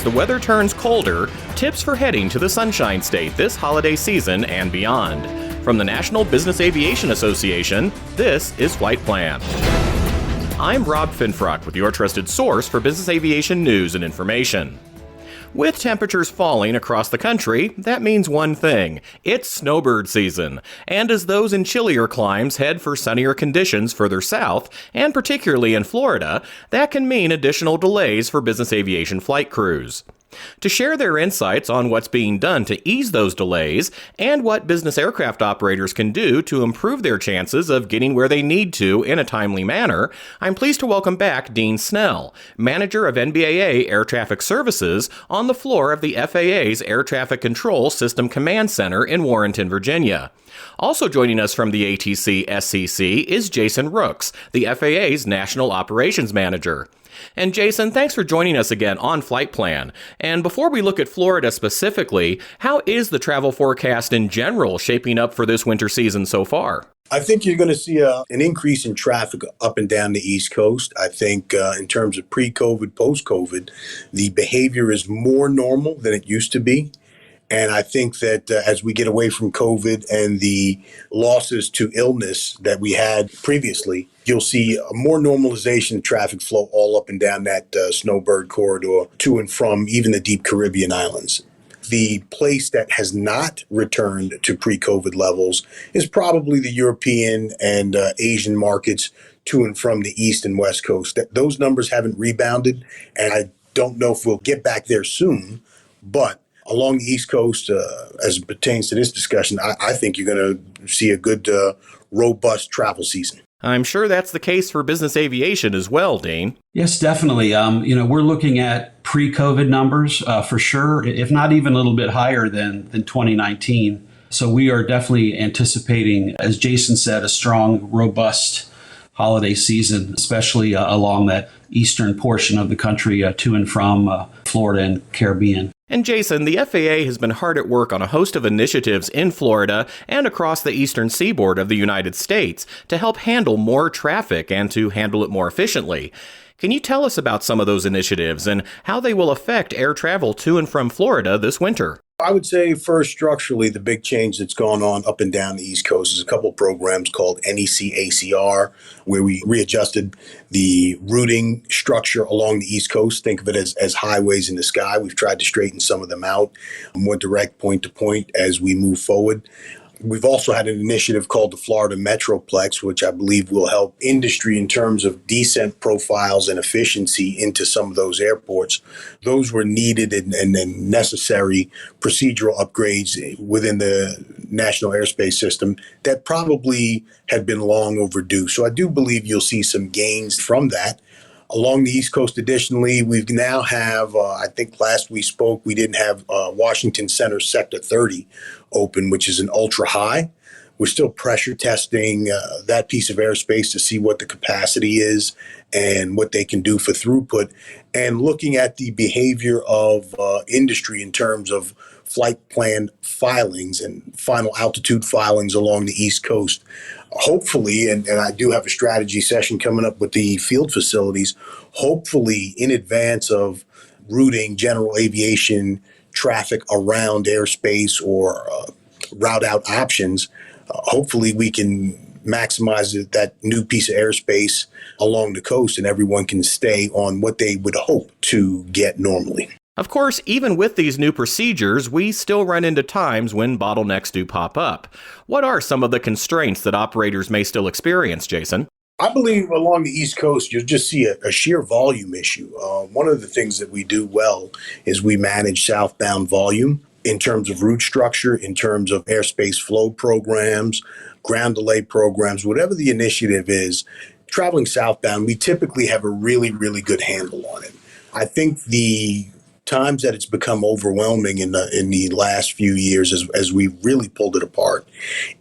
the weather turns colder, tips for heading to the Sunshine State this holiday season and beyond. From the National Business Aviation Association, this is Flight Plan. I'm Rob Finfrock with your trusted source for business aviation news and information. With temperatures falling across the country, that means one thing. It's snowbird season. And as those in chillier climes head for sunnier conditions further south, and particularly in Florida, that can mean additional delays for business aviation flight crews. To share their insights on what's being done to ease those delays and what business aircraft operators can do to improve their chances of getting where they need to in a timely manner, I'm pleased to welcome back Dean Snell, manager of NBAA Air Traffic Services, on the floor of the FAA's Air Traffic Control System Command Center in Warrenton, Virginia. Also joining us from the ATC SCC is Jason Rooks, the FAA's National Operations Manager. And Jason, thanks for joining us again on Flight Plan. And before we look at Florida specifically, how is the travel forecast in general shaping up for this winter season so far? I think you're going to see an increase in traffic up and down the East Coast. I think in terms of pre-COVID, post-COVID, the behavior is more normal than it used to be. And I think that as we get away from COVID and the losses to illness that we had previously, you'll see a more normalization of traffic flow all up and down that snowbird corridor to and from even the deep Caribbean islands. The place that has not returned to pre-COVID levels is probably the European and Asian markets to and from the East and West Coast. Those numbers haven't rebounded, and I don't know if we'll get back there soon, but along the East Coast, as it pertains to this discussion, I think you're going to see a good, robust travel season. I'm sure that's the case for business aviation as well, Dean. Yes, definitely. We're looking at pre-COVID numbers for sure, if not even a little bit higher than 2019. So we are definitely anticipating, as Jason said, a strong, robust holiday season, especially along that eastern portion of the country to and from Florida and Caribbean. And Jason, the FAA has been hard at work on a host of initiatives in Florida and across the eastern seaboard of the United States to help handle more traffic and to handle it more efficiently. Can you tell us about some of those initiatives and how they will affect air travel to and from Florida this winter? I would say first, structurally, the big change that's gone on up and down the East Coast is a couple of programs called NEC-ACR, where we readjusted the routing structure along the East Coast. Think of it as highways in the sky. We've tried to straighten some of them out, more direct point to point as we move forward. We've also had an initiative called the Florida Metroplex, which I believe will help industry in terms of descent profiles and efficiency into some of those airports. Those were needed and necessary procedural upgrades within the national airspace system that probably had been long overdue. So I do believe you'll see some gains from that. Along the East Coast, additionally, we now have, I think last we spoke, we didn't have Washington Center Sector 30 open, which is an ultra high. We're still pressure testing that piece of airspace to see what the capacity is and what they can do for throughput, and looking at the behavior of industry in terms of flight plan filings and final altitude filings along the East Coast. Hopefully, and I do have a strategy session coming up with the field facilities, hopefully in advance of routing general aviation traffic around airspace or route out options, hopefully we can maximize that new piece of airspace along the coast and everyone can stay on what they would hope to get normally. Of course, even with these new procedures, we still run into times when bottlenecks do pop up. What are some of the constraints that operators may still experience, Jason? I believe along the East Coast, you'll just see a sheer volume issue. One of the things that we do well is we manage southbound volume in terms of route structure, in terms of airspace flow programs, ground delay programs, whatever the initiative is. Traveling southbound, we typically have a really, really good handle on it. I think the times that it's become overwhelming in the last few years as we really pulled it apart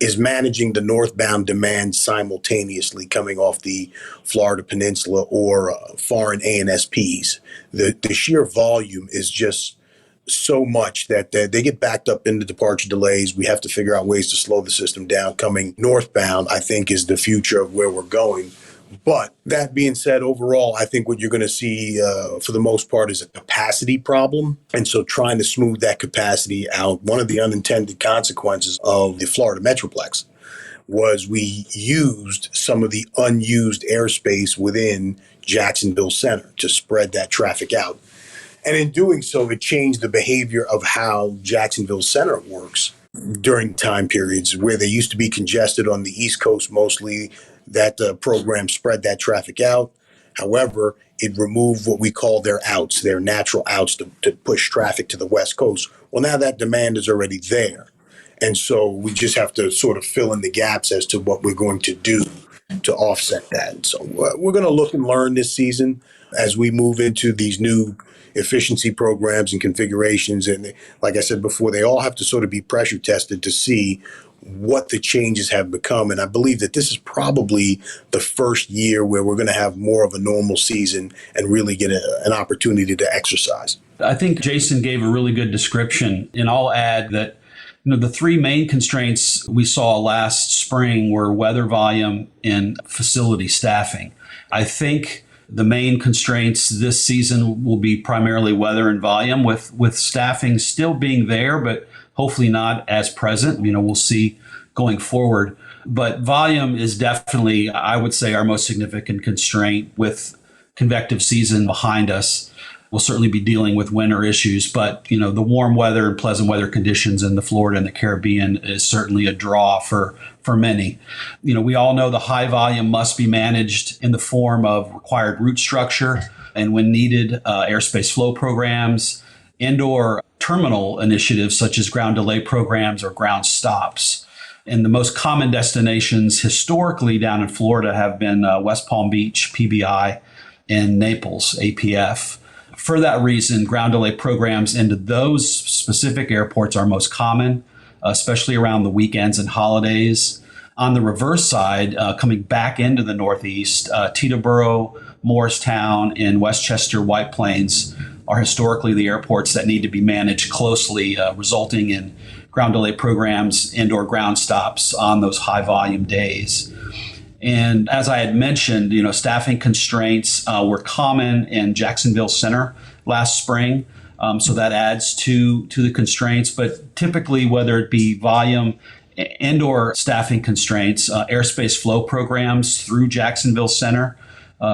is managing the northbound demand simultaneously coming off the Florida Peninsula or foreign ANSPs. The sheer volume is just so much that they get backed up into departure delays. We have to figure out ways to slow the system down. Coming northbound, I think, is the future of where we're going. But that being said, overall, I think what you're going to see for the most part is a capacity problem. And so trying to smooth that capacity out, one of the unintended consequences of the Florida Metroplex was we used some of the unused airspace within Jacksonville Center to spread that traffic out. And in doing so, it changed the behavior of how Jacksonville Center works during time periods where they used to be congested on the East Coast mostly. That program spread that traffic out. However, it removed what we call their outs, their natural outs to push traffic to the West Coast. Well, now that demand is already there. And so we just have to sort of fill in the gaps as to what we're going to do to offset that. So we're going to look and learn this season as we move into these new efficiency programs and configurations. And like I said before, they all have to sort of be pressure tested to see what the changes have become. And I believe that this is probably the first year where we're going to have more of a normal season and really get an opportunity to exercise. I think Jason gave a really good description, and I'll add that the three main constraints we saw last spring were weather volume and facility staffing. I think the main constraints this season will be primarily weather and volume, with staffing still being there, but hopefully not as present. We'll see going forward. But volume is definitely, I would say, our most significant constraint. With convective season behind us, we'll certainly be dealing with winter issues, but the warm weather and pleasant weather conditions in the Florida and the Caribbean is certainly a draw for many. We all know the high volume must be managed in the form of required route structure, and when needed, airspace flow programs, and/or terminal initiatives such as ground delay programs or ground stops. And the most common destinations historically down in Florida have been West Palm Beach, PBI, and Naples, APF. For that reason, ground delay programs into those specific airports are most common, especially around the weekends and holidays. On the reverse side, coming back into the Northeast, Teterboro, Morristown, and Westchester White Plains are historically the airports that need to be managed closely, resulting in ground delay programs and/or ground stops on those high volume days. And as I had mentioned, staffing constraints were common in Jacksonville Center last spring. So that adds to the constraints. But typically, whether it be volume and/or staffing constraints, airspace flow programs through Jacksonville Center,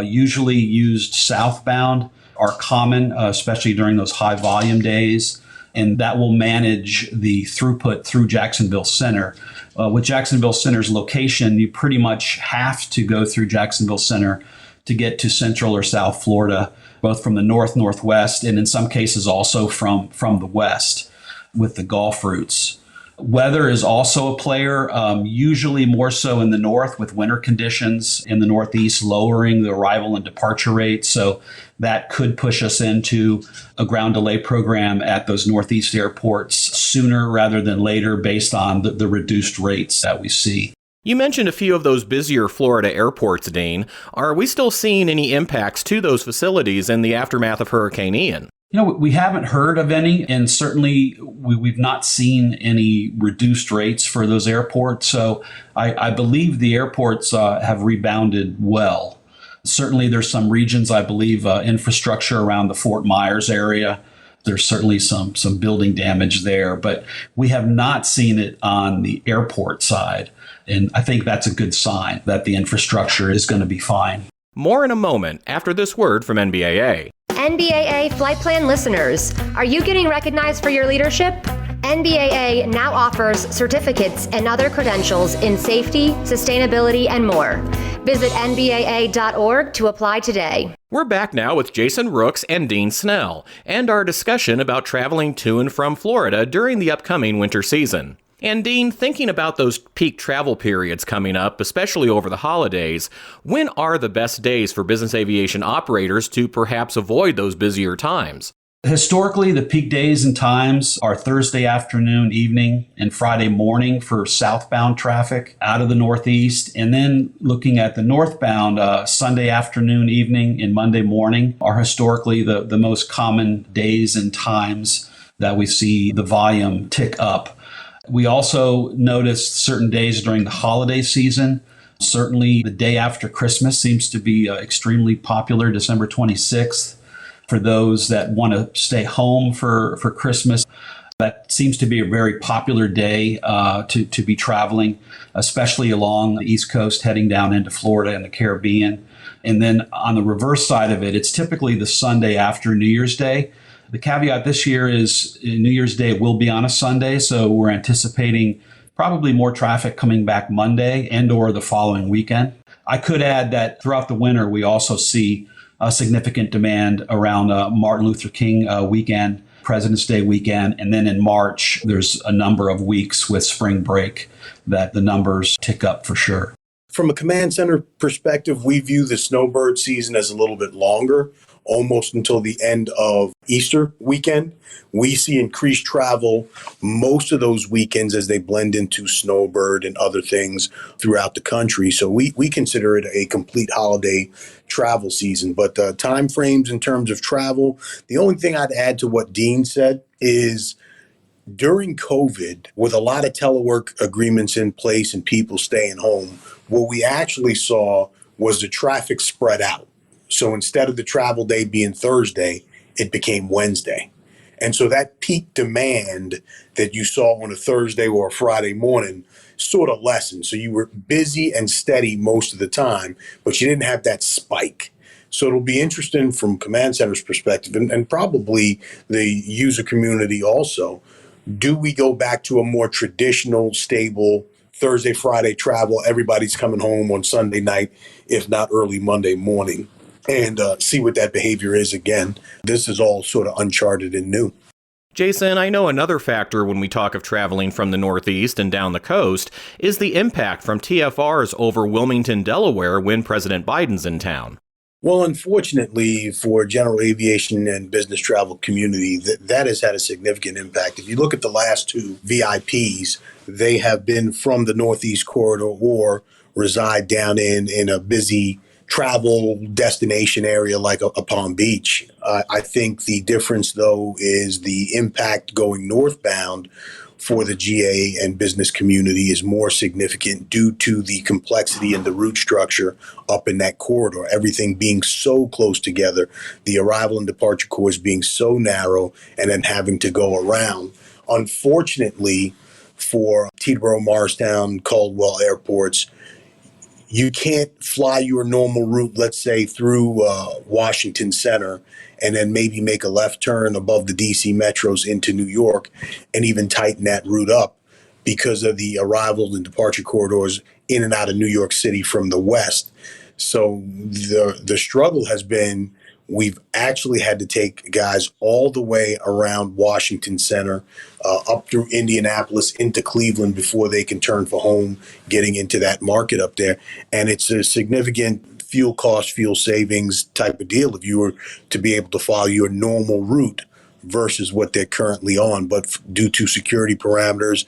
usually used southbound, are common, especially during those high volume days. And that will manage the throughput through Jacksonville Center. With Jacksonville Center's location, you pretty much have to go through Jacksonville Center to get to Central or South Florida, both from the north, northwest, and in some cases also from the west with the Gulf routes. Weather is also a player, usually more so in the north with winter conditions in the northeast, lowering the arrival and departure rates. So that could push us into a ground delay program at those northeast airports sooner rather than later based on the reduced rates that we see. You mentioned a few of those busier Florida airports, Dean. Are we still seeing any impacts to those facilities in the aftermath of Hurricane Ian? We haven't heard of any, and certainly we've not seen any reduced rates for those airports. So I believe the airports have rebounded well. Certainly there's some regions, I believe, infrastructure around the Fort Myers area. There's certainly some building damage there, but we have not seen it on the airport side. And I think that's a good sign that the infrastructure is going to be fine. More in a moment after this word from NBAA. NBAA Flight Plan listeners, are you getting recognized for your leadership? NBAA now offers certificates and other credentials in safety, sustainability, and more. Visit NBAA.org to apply today. We're back now with Jason Rooks and Dean Snell, and our discussion about traveling to and from Florida during the upcoming winter season. And Dean, thinking about those peak travel periods coming up, especially over the holidays, when are the best days for business aviation operators to perhaps avoid those busier times? Historically, the peak days and times are Thursday afternoon, evening, and Friday morning for southbound traffic out of the Northeast. And then looking at the northbound, Sunday afternoon, evening, and Monday morning are historically the most common days and times that we see the volume tick up. We also noticed certain days during the holiday season Certainly the day after Christmas seems to be extremely popular, December 26th. For those that want to stay home for Christmas, that seems to be a very popular day to be traveling, especially along the East Coast, heading down into Florida and the Caribbean. And then on the reverse side of it, it's typically the Sunday after New Year's Day. The caveat this year is New Year's Day will be on a Sunday, so we're anticipating probably more traffic coming back Monday and or the following weekend. I could add that throughout the winter, we also see a significant demand around Martin Luther King weekend, President's Day weekend, and then in March, there's a number of weeks with spring break that the numbers tick up for sure. From a command center perspective, we view the snowbird season as a little bit longer, almost until the end of Easter weekend. We see increased travel most of those weekends as they blend into snowbird and other things throughout the country. So we consider it a complete holiday travel season. But time frames in terms of travel, the only thing I'd add to what Dean said is during COVID, with a lot of telework agreements in place and people staying home, what we actually saw was the traffic spread out. So instead of the travel day being Thursday, it became Wednesday. And so that peak demand that you saw on a Thursday or a Friday morning sort of lessened. So you were busy and steady most of the time, but you didn't have that spike. So it'll be interesting from Command Center's perspective and probably the user community also. Do we go back to a more traditional, stable Thursday, Friday travel? Everybody's coming home on Sunday night, if not early Monday morning, and see what that behavior is again. This is all sort of uncharted and new. Jason, I know another factor when we talk of traveling from the Northeast and down the coast is the impact from TFRs over Wilmington, Delaware when President Biden's in town. Well, unfortunately for general aviation and business travel community, that has had a significant impact. If you look at the last two VIPs, they have been from the Northeast corridor or reside down in a busy travel destination area like a Palm Beach. I think the difference, though, is the impact going northbound for the GA and business community is more significant due to the complexity and the route structure up in that corridor, everything being so close together, the arrival and departure corridors being so narrow, and then having to go around. Unfortunately, for Teterboro, Morristown, Caldwell airports, you can't fly your normal route, let's say, through Washington Center and then maybe make a left turn above the DC metros into New York and even tighten that route up because of the arrival and departure corridors in and out of New York City from the west. So the struggle has been we've actually had to take guys all the way around Washington Center, up through Indianapolis into Cleveland before they can turn for home, getting into that market up there. And it's a significant fuel cost, fuel savings type of deal if you were to be able to follow your normal route versus what they're currently on. But due to security parameters,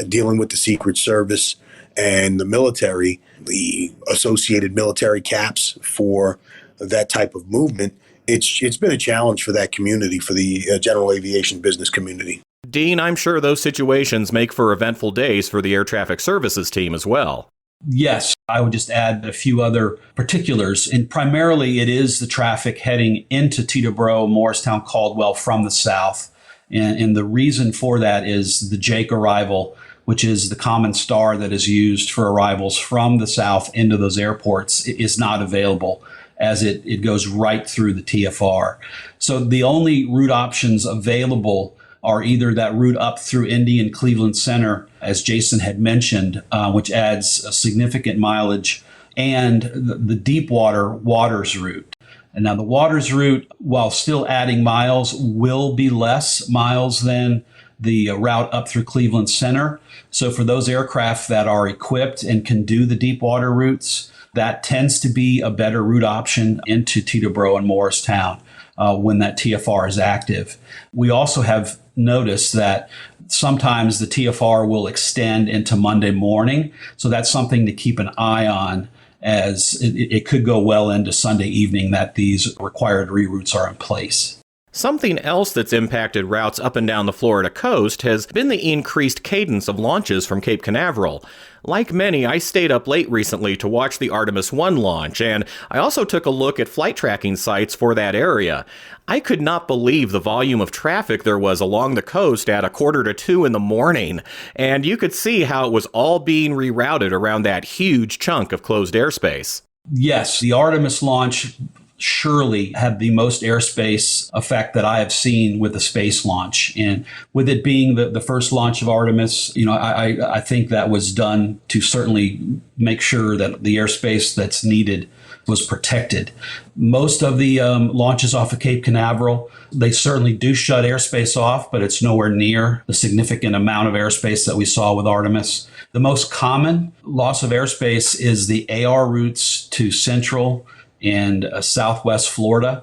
dealing with the Secret Service and the military, the associated military caps for that type of movement, it's been a challenge for that community, for the general aviation business community. Dean, I'm sure those situations make for eventful days for the air traffic services team as well. Yes, I would just add a few other particulars. And primarily it is the traffic heading into Teterboro, Morristown, Caldwell from the south. And the reason for that is the Jake arrival, which is the common star that is used for arrivals from the south into those airports, is not available as it goes right through the TFR. So the only route options available are either that route up through Indy and Cleveland Center, as Jason had mentioned, which adds a significant mileage, and the Deepwater Waters route. And now the Waters route, while still adding miles, will be less miles than the route up through Cleveland Center. So for those aircraft that are equipped and can do the Deepwater routes, that tends to be a better route option into Teterboro and Morristown when that TFR is active. We also have noticed that sometimes the TFR will extend into Monday morning. So that's something to keep an eye on, as it could go well into Sunday evening that these required reroutes are in place. Something else that's impacted routes up and down the Florida coast has been the increased cadence of launches from Cape Canaveral. Like many, I stayed up late recently to watch the Artemis 1 launch, and I also took a look at flight tracking sites for that area. I could not believe the volume of traffic there was along the coast at 1:45 in the morning, and you could see how it was all being rerouted around that huge chunk of closed airspace. Yes, the Artemis launch surely had the most airspace effect that I have seen with a space launch. And with it being the first launch of Artemis, I think that was done to certainly make sure that the airspace that's needed was protected. Most of the launches off of Cape Canaveral, they certainly do shut airspace off, but it's nowhere near the significant amount of airspace that we saw with Artemis. The most common loss of airspace is the AR routes to Central and Southwest Florida,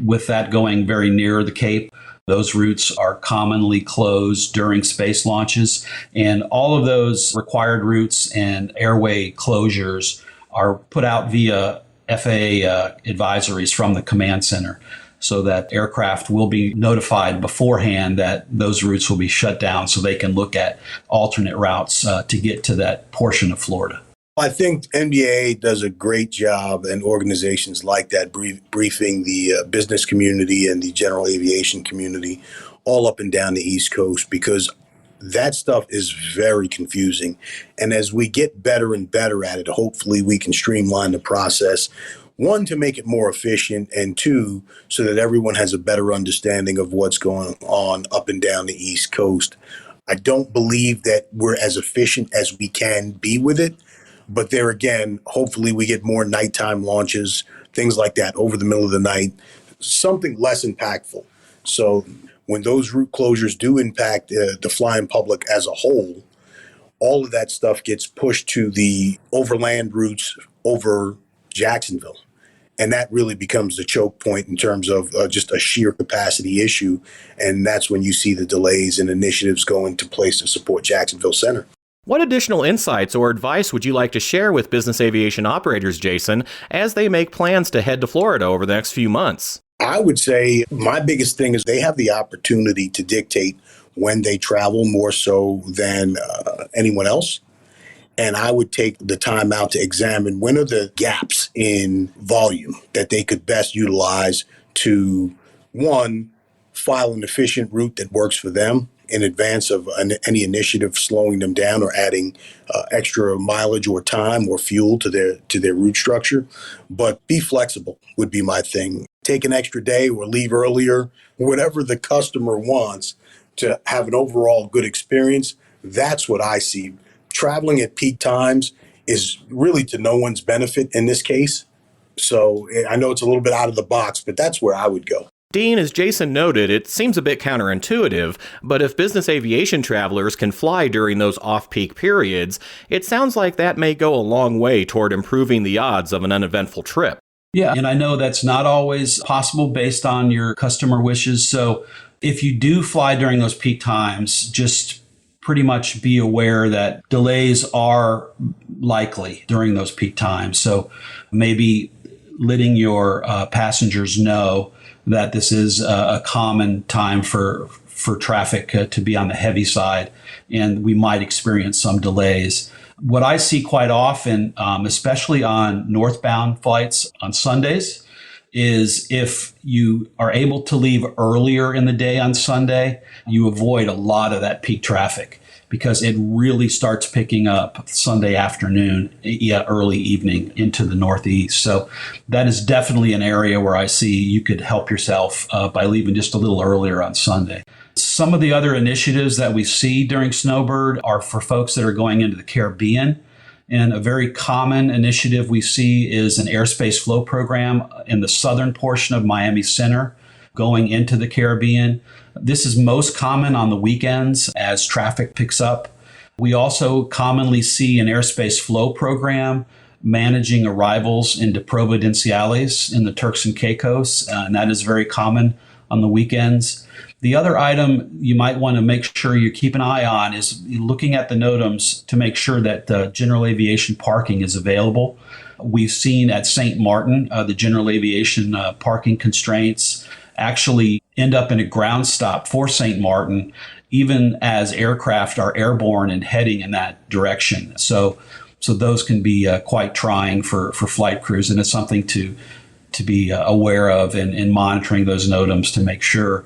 with that going very near the Cape. Those routes are commonly closed during space launches, and all of those required routes and airway closures are put out via FAA advisories from the command center, so that aircraft will be notified beforehand that those routes will be shut down so they can look at alternate routes to get to that portion of Florida. I think NBAA does a great job, and organizations like that briefing the business community and the general aviation community all up and down the East Coast, because that stuff is very confusing. And as we get better and better at it, hopefully we can streamline the process. One, to make it more efficient, and two, so that everyone has a better understanding of what's going on up and down the East Coast. I don't believe that we're as efficient as we can be with it. But there again, hopefully we get more nighttime launches, things like that over the middle of the night, something less impactful. So when those route closures do impact the flying public as a whole, all of that stuff gets pushed to the overland routes over Jacksonville. And that really becomes the choke point in terms of just a sheer capacity issue. And that's when you see the delays and initiatives go into place to support Jacksonville Center. What additional insights or advice would you like to share with business aviation operators, Jason, as they make plans to head to Florida over the next few months? I would say my biggest thing is they have the opportunity to dictate when they travel more so than anyone else. And I would take the time out to examine when are the gaps in volume that they could best utilize to, one, file an efficient route that works for them in advance of any initiative slowing them down or adding extra mileage or time or fuel to their route structure. But be flexible would be my thing. Take an extra day or leave earlier, whatever the customer wants to have an overall good experience. That's what I see. Traveling at peak times is really to no one's benefit in this case. So I know it's a little bit out of the box, but that's where I would go. Dean, as Jason noted, it seems a bit counterintuitive, but if business aviation travelers can fly during those off-peak periods, it sounds like that may go a long way toward improving the odds of an uneventful trip. Yeah, and I know that's not always possible based on your customer wishes. So if you do fly during those peak times, just pretty much be aware that delays are likely during those peak times. So maybe letting your passengers know that this is a common time for traffic to be on the heavy side, and we might experience some delays. What I see quite often, especially on northbound flights on Sundays, is if you are able to leave earlier in the day on Sunday, you avoid a lot of that peak traffic, because it really starts picking up Sunday afternoon, early evening into the Northeast. So that is definitely an area where I see you could help yourself by leaving just a little earlier on Sunday. Some of the other initiatives that we see during Snowbird are for folks that are going into the Caribbean. And a very common initiative we see is an airspace flow program in the southern portion of Miami Center going into the Caribbean. This is most common on the weekends as traffic picks up. We also commonly see an airspace flow program managing arrivals into Providenciales in the Turks and Caicos, and that is very common on the weekends. The other item you might want to make sure you keep an eye on is looking at the NOTAMs to make sure that general aviation parking is available. We've seen at St. Martin, the general aviation parking constraints actually end up in a ground stop for St. Martin, even as aircraft are airborne and heading in that direction. So those can be quite trying for flight crews, and it's something to be aware of and monitoring those NOTAMs to make sure.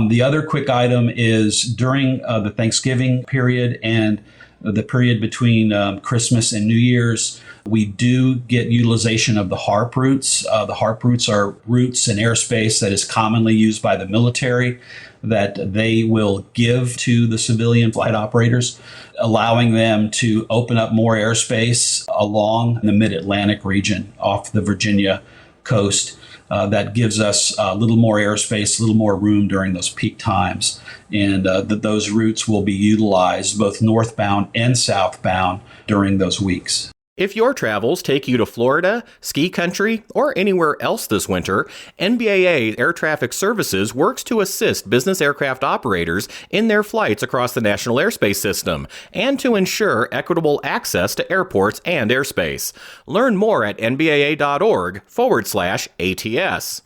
The other quick item is during the Thanksgiving period and the period between Christmas and New Year's, we do get utilization of the HARP routes. The HARP routes are routes and airspace that is commonly used by the military that they will give to the civilian flight operators, allowing them to open up more airspace along the mid-Atlantic region off the Virginia coast. That gives us a little more airspace, a little more room during those peak times. And those routes will be utilized both northbound and southbound during those weeks. If your travels take you to Florida, ski country, or anywhere else this winter, NBAA Air Traffic Services works to assist business aircraft operators in their flights across the National Airspace System and to ensure equitable access to airports and airspace. Learn more at nbaa.org/ATS.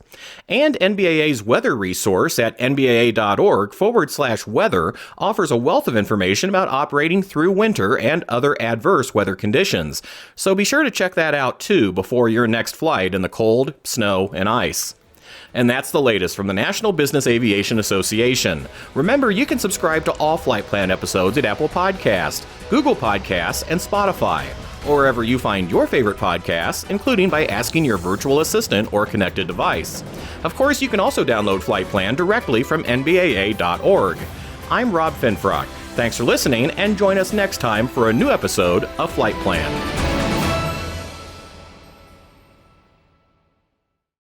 And NBAA's weather resource at nbaa.org/weather offers a wealth of information about operating through winter and other adverse weather conditions. So be sure to check that out too before your next flight in the cold, snow, and ice. And that's the latest from the National Business Aviation Association. Remember, you can subscribe to all Flight Plan episodes at Apple Podcasts, Google Podcasts, and Spotify, or wherever you find your favorite podcasts, including by asking your virtual assistant or connected device. Of course, you can also download Flight Plan directly from nbaa.org. I'm Rob Finfrock. Thanks for listening, and join us next time for a new episode of Flight Plan.